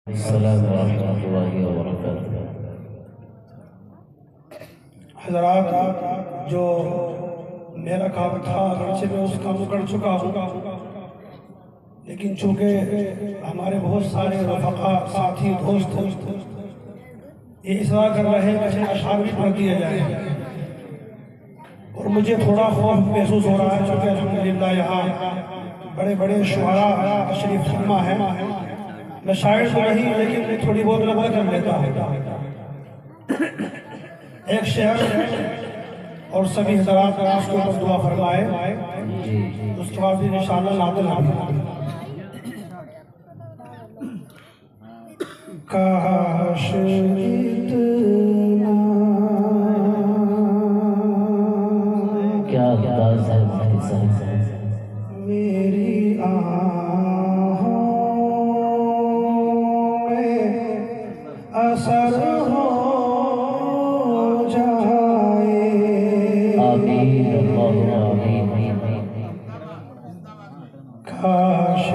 अस्सलामु रहमतुल्लाहि व बरकातुहू। हज़रात, जो मेरा काम था अगरचे मैं उस काम को कर चुका हूँ, लेकिन चूँकि हमारे बहुत सारे रफ़क़ा साथी दोस्त ये इसरा कर रहे हैं कि अशार भी पढ़ दिया जाए, और मुझे थोड़ा खौफ महसूस हो रहा है चूँकि अल्हम्दुलिल्लाह यहाँ बड़े बड़े शुअरा तशरीफ़ फरमा है। मैं शायर तो नहीं, लेकिन मैं थोड़ी बहुत नज़र कर लेता हूँ। एक शेर और सभी हज़रात उसके ऊपर दुआ फरमाए, उसके बाद फिर इंशाअल्लाह नाज़िल होगा। काश इतना क्या अंदाज़ है उनके साथ। मेरी आँखों में असर हो जाए। आमीन अल्लाहुम्मा आमीन। काश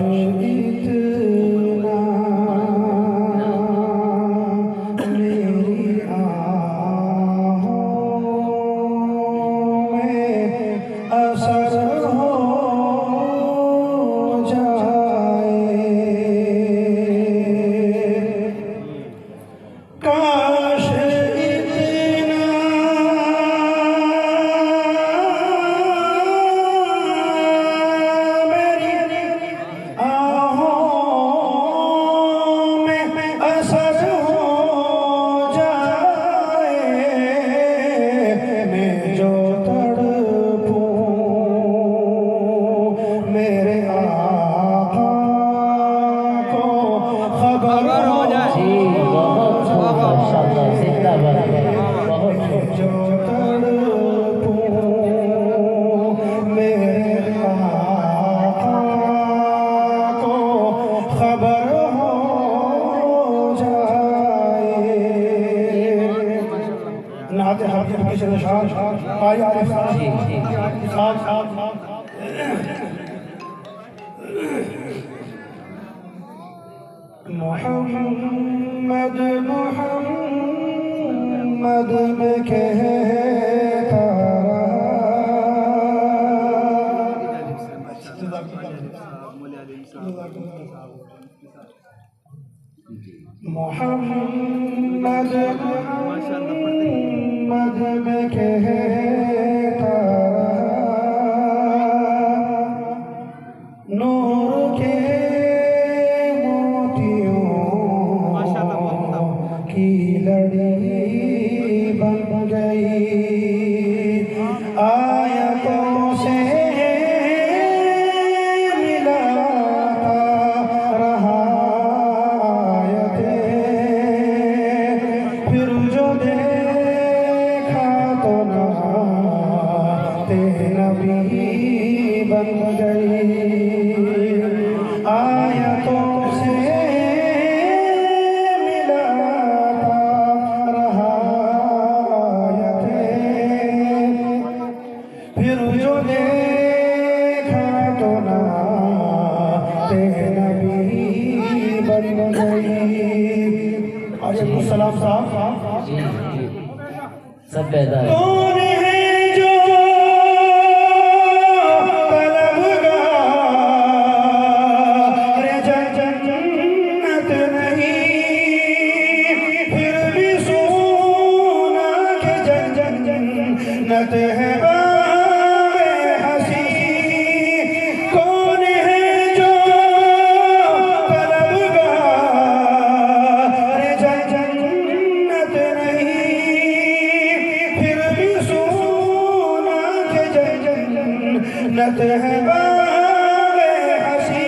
इतना मेरी आँखों में असर हो जाए। काश इतना मेरी आँखों में असर हो जाए। मैं जो तड़पूं मेरे आका को खबर हो जी बहुत खूब, माशाअल्लाह, जिंदाबाद, बहुत खूब। जो तड़पूं मेरे आका को खबर हो जाए। नाते हाफिज़ के शहंशाह भाई आरिफ साहब मोहम्मद मोहम्मद में कहता मोहम्मद मोहम्मद में कहता नूर के की लड़ी बन गई। आयतों से मिलाता रहा आयतें, फिर जो देखा तो नाते नबी बन गई। आयतों से फिर जो देखा तो नाते नबी बन गई। अलैकुमुस्सलाम साहब। जी जी सब पैदा है। कौन है जो तलबगार जन्नत नहीं, फिर भी सोना के जन्नत है। कौन है जो तलबगार जन्नत नहीं, फिर भी सोना के जन्नत है बाग़े हसी।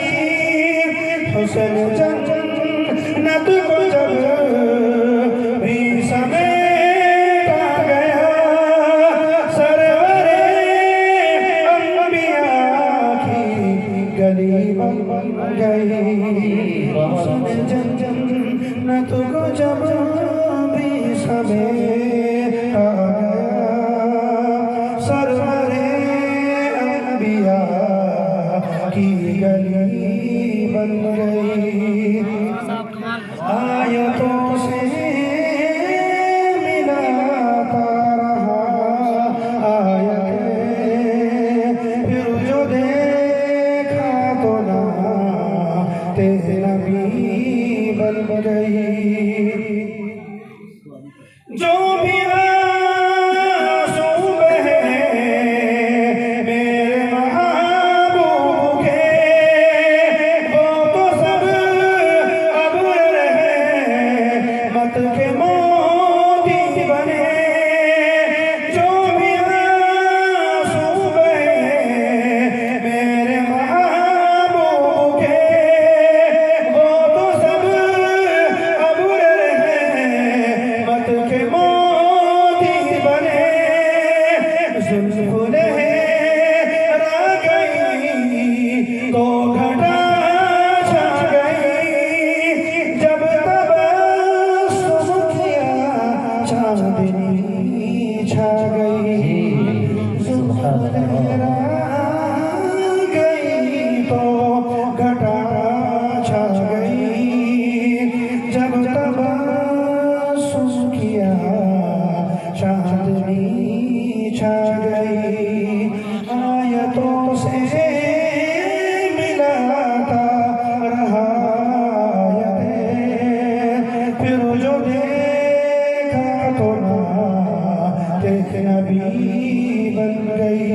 हुस्न जन्नत को जब भी समेटा गया, सरवरे अंबिया की गली बन गई। हुस्न जन्नत को जब भी समेटा गया, सरवरे अंबिया की गली बन गई। आयतों से मिलाता रहा आयतें, फिर जो देखा तो ना तेरे नबी बन गई। जो भी आंसू बहे मेरे महबूब के, वो तो सब अब रहमत के मोती बने। जो भी आंसू बहे मेरे महबूब के, वो तो सब अब रहमत के मोती बने। जुल्फ़ लहरा गई तो घटा छा गई, जब तबस्सुम किया चांदनी छा गई। जुल्फ़ लहरा गई तो घटा छा गई, जब तबस्सुम किया चांदनी छा गई। आयतों से मिलाता रहा आयतें, फिर जो देखा तो ना तेरे नबी बन गई।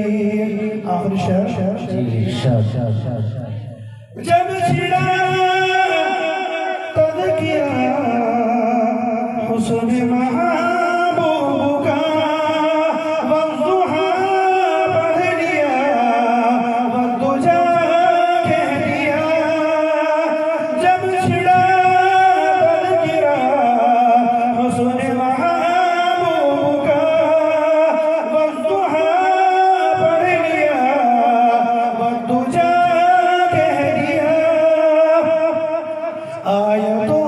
आखिरी शेर जब छिड़ा तज़किरा हुस्न महबूब का, वज़्ज़ुहा पढ़ लिया वद्दुजा कह दिया। जब छिड़ा तज़किरा हुस्न महबूब का, वज़्ज़ुहा पढ़ लिया वद्दुजा कह दिया। आयतों